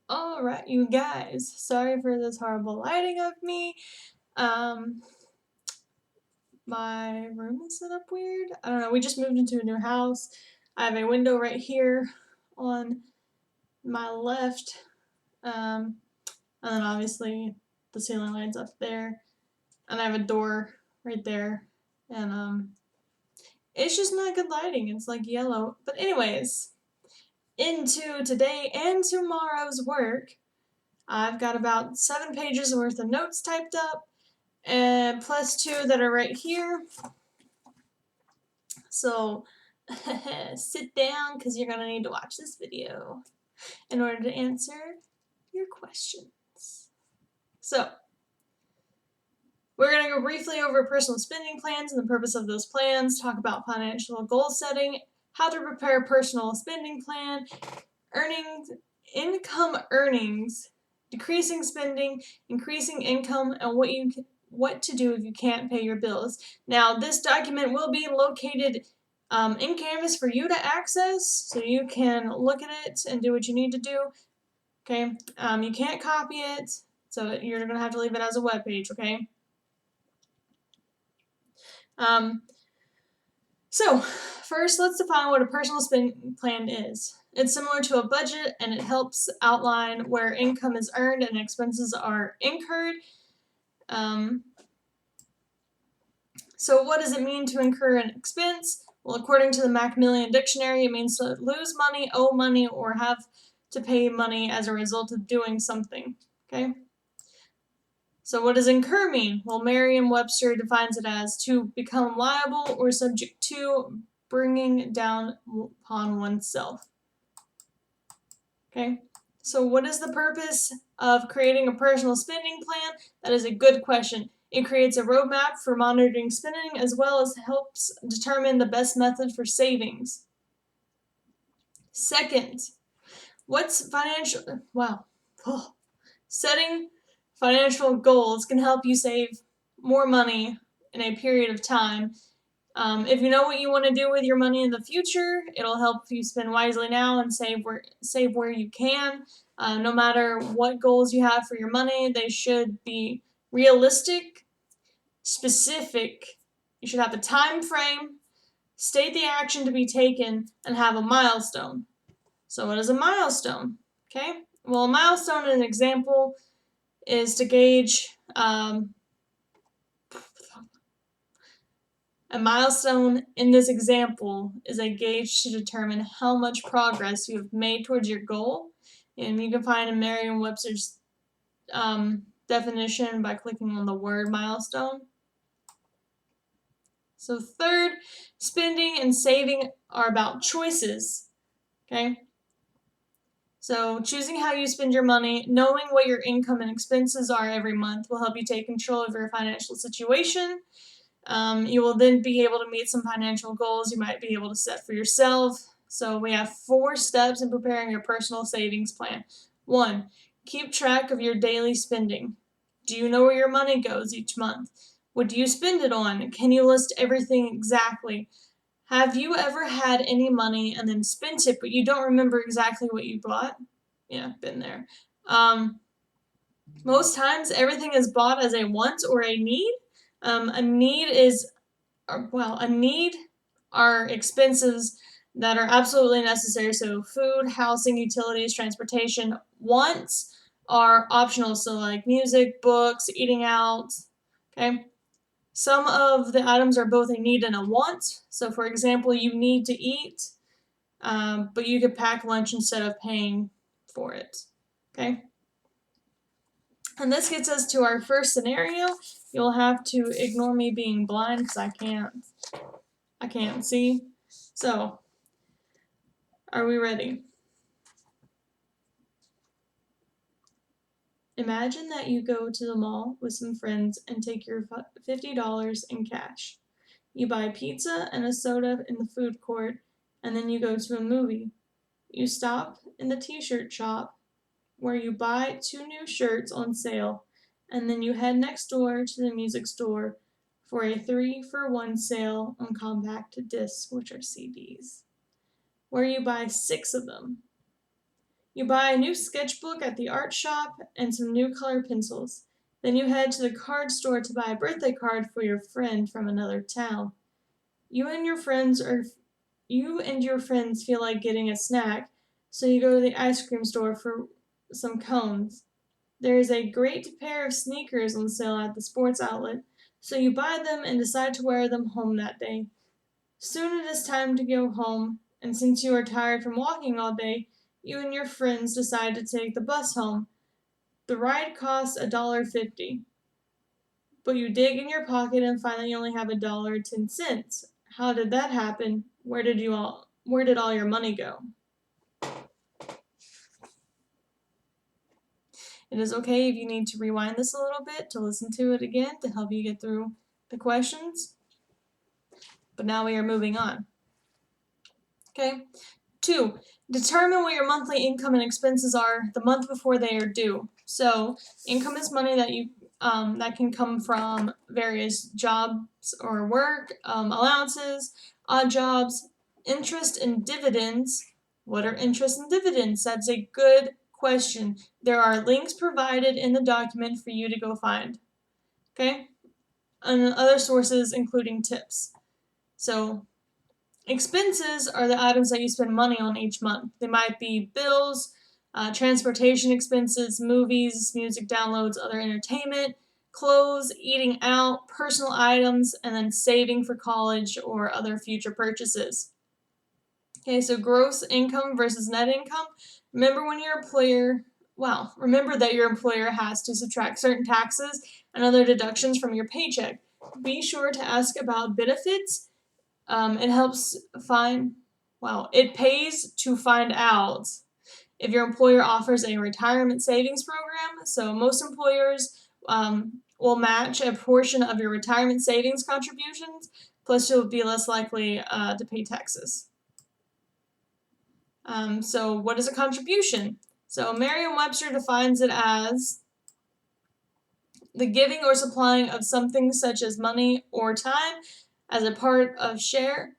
Alright, you guys. Sorry for this horrible lighting of me. Um, my room is set up weird. I don't know, we just moved into a new house. I have a window right here on my left. And then obviously the ceiling lights up there. And I have a door right there. And it's just not good lighting. It's like yellow. But anyways, into today and tomorrow's work. I've got about 7 pages worth of notes typed up, and plus 2 that are right here. So sit down because you're going to need to watch this video in order to answer your questions. So, we're going to go briefly over personal spending plans and the purpose of those plans, talk about financial goal setting, how to prepare a personal spending plan, earnings, income earnings, decreasing spending, increasing income, and what to do if you can't pay your bills. Now, this document will be located in Canvas for you to access, so you can look at it and do what you need to do. Okay, you can't copy it, so you're gonna have to leave it as a web page. Okay. So, first, let's define what a personal spending plan is. It's similar to a budget, and it helps outline where income is earned and expenses are incurred. So what does it mean to incur an expense? Well, according to the Macmillan Dictionary, it means to lose money, owe money, or have to pay money as a result of doing something. Okay? So what does incur mean? Well, Merriam-Webster defines it as to become liable or subject to bringing down upon oneself. Okay? So what is the purpose of creating a personal spending plan? That is a good question. It creates a roadmap for monitoring spending as well as helps determine the best method for savings. Second, setting financial goals can help you save more money in a period of time. If you know what you want to do with your money in the future, it'll help you spend wisely now and save where you can. No matter what goals you have for your money, they should be realistic, specific. You should have a time frame, state the action to be taken, and have a milestone. So what is a milestone? Okay, well, a milestone, an example, is to gauge a milestone in this example is a gauge to determine how much progress you have made towards your goal. And you can find in Merriam-Webster's definition by clicking on the word milestone. So third, spending and saving are about choices. Okay? So choosing how you spend your money, knowing what your income and expenses are every month will help you take control of your financial situation. You will then be able to meet some financial goals you might be able to set for yourself. So we have 4 steps in preparing your personal savings plan. 1, keep track of your daily spending. Do you know where your money goes each month? What do you spend it on? Can you list everything exactly? Have you ever had any money and then spent it, but you don't remember exactly what you bought? Yeah, been there. Most times, everything is bought as a want or a need. A need are expenses that are absolutely necessary. So food, housing, utilities, transportation. Wants are optional. So like music, books, eating out. Okay. Some of the items are both a need and a want. So for example, you need to eat, but you could pack lunch instead of paying for it. Okay. And this gets us to our first scenario. You'll have to ignore me being blind because I can't see. So, are we ready? Imagine that you go to the mall with some friends and take your $50 in cash. You buy pizza and a soda in the food court, and then you go to a movie. You stop in the t-shirt shop where you buy 2 new shirts on sale, and then you head next door to the music store for a 3-for-1 sale on compact discs, which are CDs, where you buy 6 of them. You buy a new sketchbook at the art shop and some new color pencils. Then you head to the card store to buy a birthday card for your friend from another town. You and your friends feel like getting a snack, so you go to the ice cream store for some cones. There is a great pair of sneakers on sale at the sports outlet, so you buy them and decide to wear them home that day. Soon it is time to go home, and since you are tired from walking all day, you and your friends decide to take the bus home. The ride costs $1.50, but you dig in your pocket and find that you only have $1.10. How did that happen? Where did all your money go? It is okay if you need to rewind this a little bit to listen to it again to help you get through the questions. But now we are moving on. Okay? 2. Determine what your monthly income and expenses are the month before they are due. So, income is money that can come from various jobs or work, allowances, odd jobs, interest and dividends. What are interest and dividends? That's a good question. There are links provided in the document for you to go find. Okay? And other sources including tips. So, expenses are the items that you spend money on each month. They might be bills, transportation expenses, movies, music downloads, other entertainment, clothes, eating out, personal items, and then saving for college or other future purchases. Okay, so gross income versus net income. Remember that your employer has to subtract certain taxes and other deductions from your paycheck. Be sure to ask about benefits. It pays to find out if your employer offers a retirement savings program. So most employers will match a portion of your retirement savings contributions, plus you'll be less likely to pay taxes. So what is a contribution? So Merriam-Webster defines it as the giving or supplying of something such as money or time as a part or share,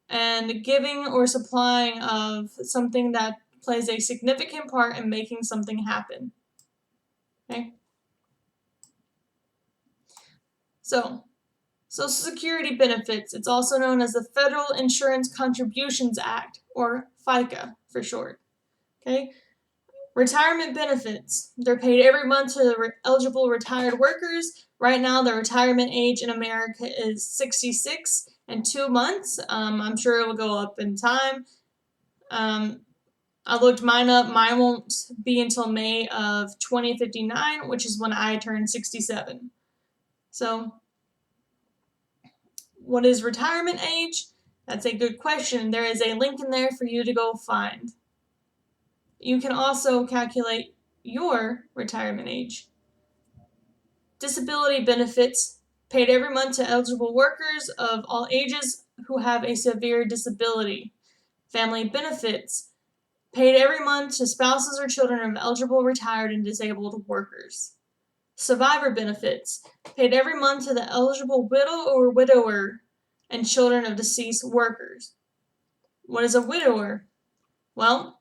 and giving or supplying of something that plays a significant part in making something happen. Okay? So, Social Security benefits. It's also known as the Federal Insurance Contributions Act, or FICA for short. Okay? Retirement benefits. They're paid every month to the eligible retired workers. Right now, the retirement age in America is 66 and 2 months. I'm sure it will go up in time. I looked mine up. Mine won't be until May of 2059, which is when I turn 67. So, what is retirement age? That's a good question. There is a link in there for you to go find. You can also calculate your retirement age. Disability benefits paid every month to eligible workers of all ages who have a severe disability. Family benefits paid every month to spouses or children of eligible retired and disabled workers. Survivor benefits paid every month to the eligible widow or widower and children of deceased workers. What is a widower? Well,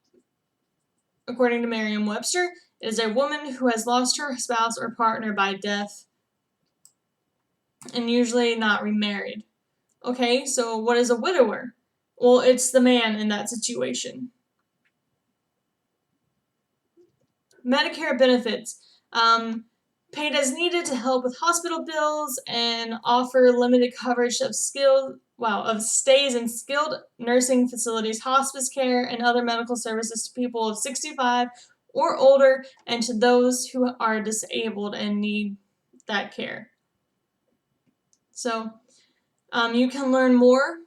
according to Merriam-Webster, it is a woman who has lost her spouse or partner by death and usually not remarried. Okay, so what is a widower? Well, it's the man in that situation. Medicare benefits. Paid as needed to help with hospital bills and offer limited coverage of stays in skilled nursing facilities, hospice care, and other medical services to people of 65 or older and to those who are disabled and need that care. So, you can learn more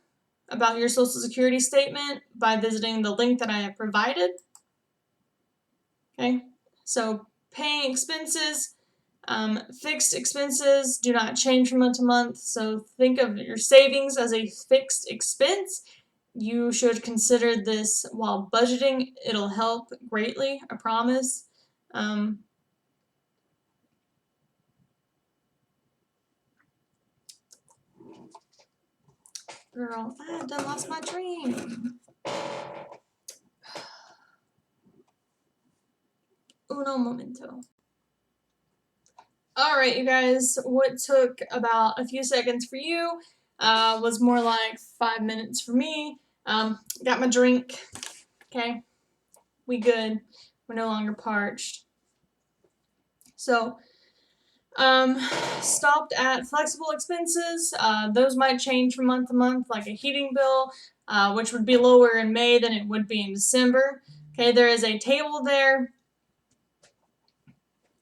about your Social Security statement by visiting the link that I have provided. Okay, so paying expenses. Fixed expenses do not change from month to month, so think of your savings as a fixed expense. You should consider this while budgeting. It'll help greatly, I promise. Girl, I done lost my train. uno momento. All right, you guys, what took about a few seconds for you was more like 5 minutes for me. Got my drink. Okay, we good. We're no longer parched. So, stopped at flexible expenses. Those might change from month to month, like a heating bill, which would be lower in May than it would be in December. Okay, there is a table there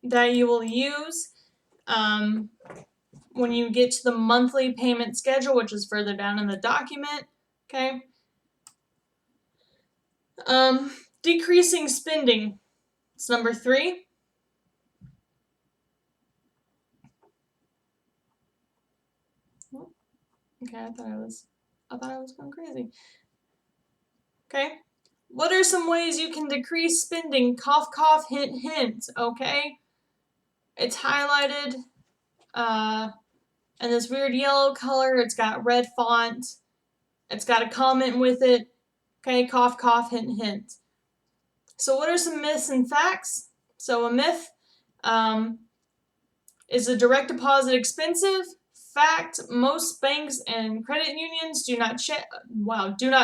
that you will use when you get to the monthly payment schedule, which is further down in the document. Okay. Decreasing spending. It's number 3. Okay, I thought I was going crazy. Okay. What are some ways you can decrease spending? Cough, cough, hint, hint. Okay. It's highlighted in this weird yellow color. It's got red font. It's got a comment with it. Okay, cough, cough, hint, hint. So what are some myths and facts? So a myth is a direct deposit expensive? Fact, most banks and credit unions do not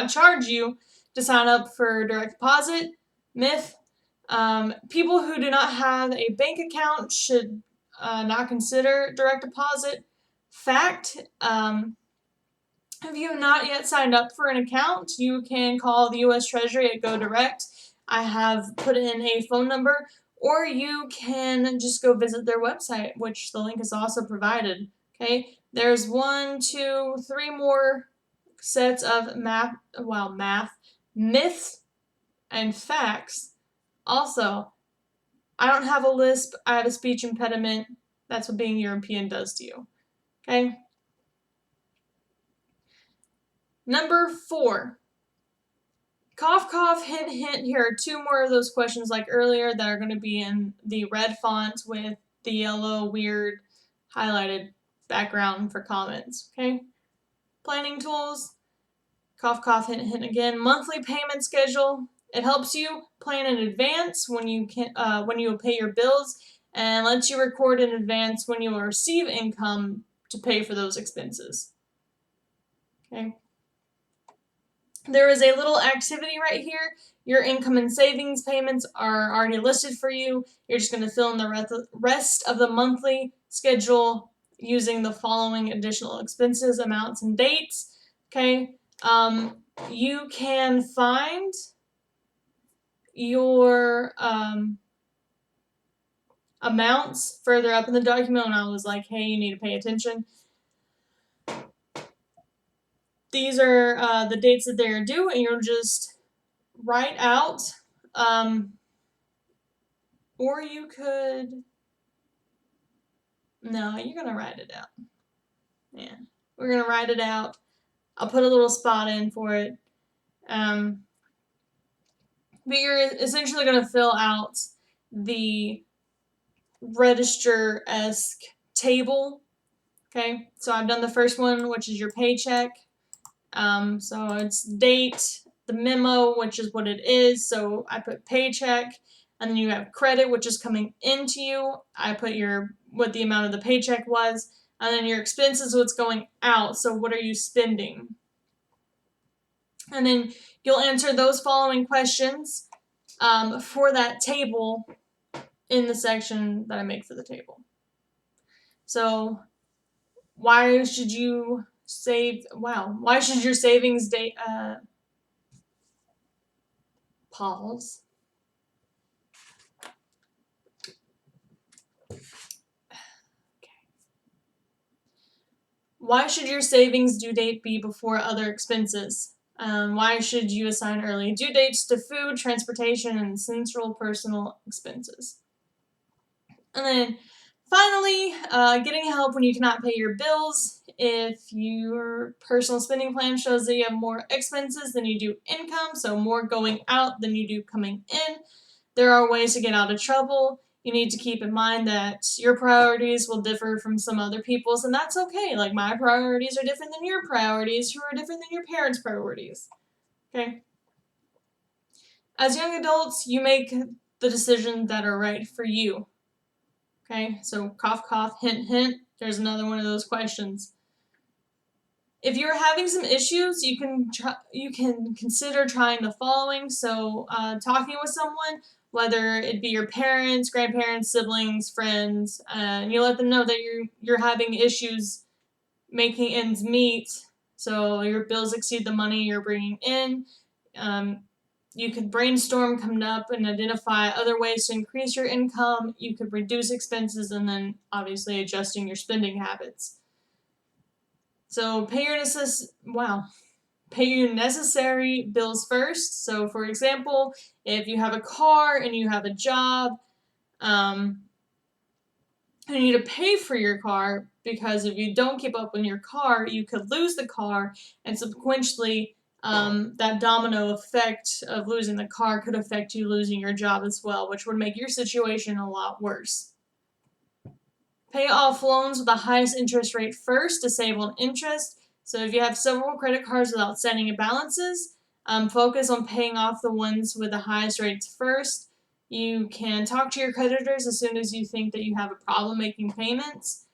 charge you to sign up for direct deposit. Myth, people who do not have a bank account should not consider direct deposit. Fact, if you have not yet signed up for an account, you can call the U.S. Treasury at Go Direct. I have put in a phone number, or you can just go visit their website, which the link is also provided. Okay, there's 1, 2, 3 more sets of myths and facts. Also, I don't have a lisp, I have a speech impediment. That's what being European does to you. Okay? Number 4. Cough, cough, hint, hint. Here are 2 more of those questions like earlier that are going to be in the red font with the yellow weird highlighted background for comments. Okay? Planning tools. Cough, cough, hint, hint again. Monthly payment schedule. It helps you plan in advance when you will pay your bills, and lets you record in advance when you will receive income to pay for those expenses. Okay. There is a little activity right here. Your income and savings payments are already listed for you. You're just going to fill in the rest of the monthly schedule using the following additional expenses, amounts, and dates. Okay. You can find your amounts further up in the document when I was like, hey, you need to pay attention. These are the dates that they're due, and you'll just write out, or you could, no, you're going to write it out. Yeah, we're going to write it out. I'll put a little spot in for it. But you're essentially going to fill out the register-esque table. Okay, so I've done the first one, which is your paycheck. So it's date, the memo, which is what it is. So I put paycheck, and then you have credit, which is coming into you. I put what the amount of the paycheck was, and then your expenses, what's going out. So what are you spending? And then you'll answer those following questions for that table in the section that I make for the table. So why should you save? Wow, why should your savings date pause? Why should your savings due date be before other expenses? Why should you assign early due dates to food, transportation, and essential personal expenses? And then finally, getting help when you cannot pay your bills. If your personal spending plan shows that you have more expenses than you do income, so more going out than you do coming in, there are ways to get out of trouble. You need to keep in mind that your priorities will differ from some other people's, and that's okay. Like, my priorities are different than your priorities, who are different than your parents' priorities. Okay? As young adults, you make the decisions that are right for you. Okay, so cough, cough, hint, hint. There's another one of those questions. If you're having some issues, you can consider trying the following. So, talking with someone, whether it be your parents, grandparents, siblings, friends, and you let them know that you're having issues making ends meet. So your bills exceed the money you're bringing in. You could brainstorm, come up, and identify other ways to increase your income. You could reduce expenses, and then obviously adjusting your spending habits. So pay your necessary bills first. So, for example, if you have a car and you have a job, you need to pay for your car, because if you don't keep up with your car, you could lose the car, and subsequently, that domino effect of losing the car could affect you losing your job as well, which would make your situation a lot worse. Pay off loans with the highest interest rate first to save on interest. So if you have several credit cards with outstanding balances, focus on paying off the ones with the highest rates first. You can talk to your creditors as soon as you think that you have a problem making payments.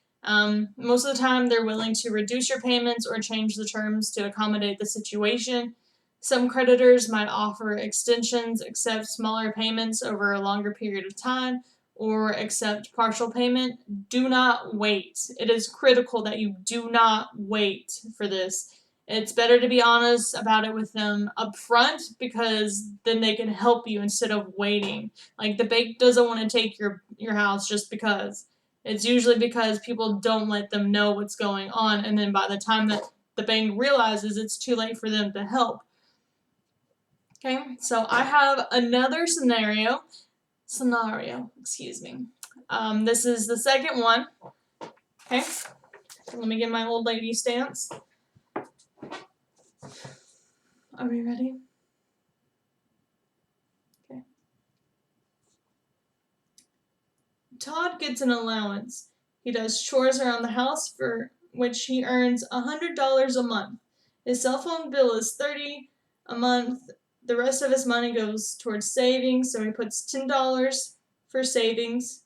Most of the time, they're willing to reduce your payments or change the terms to accommodate the situation. Some creditors might offer extensions, accept smaller payments over a longer period of time, or accept partial payment. Do not wait. It is critical that you do not wait for this. It's better to be honest about it with them up front, because then they can help you instead of waiting. Like, the bank doesn't want to take your house just because. It's usually because people don't let them know what's going on, and then by the time that the bank realizes, it's too late for them to help. Okay, so I have another scenario, excuse me. This is the second one. Okay, let me get my old lady stance. Are we ready? Okay. Todd gets an allowance. He does chores around the house, for which he earns $100 a month. His cell phone bill is $30 a month. The rest of his money goes towards savings, so he puts $10 for savings,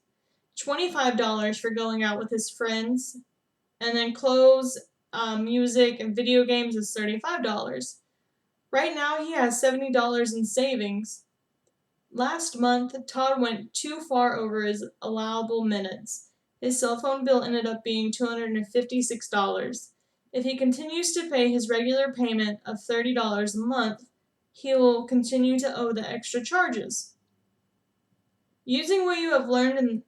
$25 for going out with his friends, and then clothes, music, and video games is $35. Right now, he has $70 in savings. Last month, Todd went too far over his allowable minutes. His cell phone bill ended up being $256. If he continues to pay his regular payment of $30 a month, he will continue to owe the extra charges. Using what you have learned,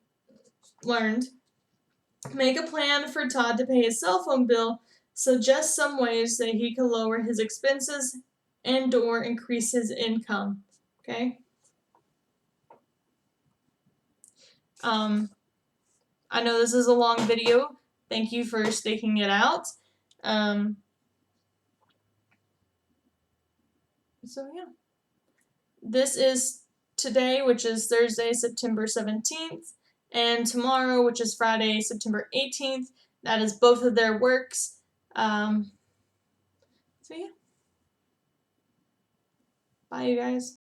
make a plan for Todd to pay his cell phone bill. Suggest some ways that he can lower his expenses and/or increase his income. Okay? I know this is a long video. Thank you for sticking it out. So yeah. This is today, which is Thursday, September 17th, and tomorrow, which is Friday, September 18th. That is both of their works. So yeah. Bye, you guys.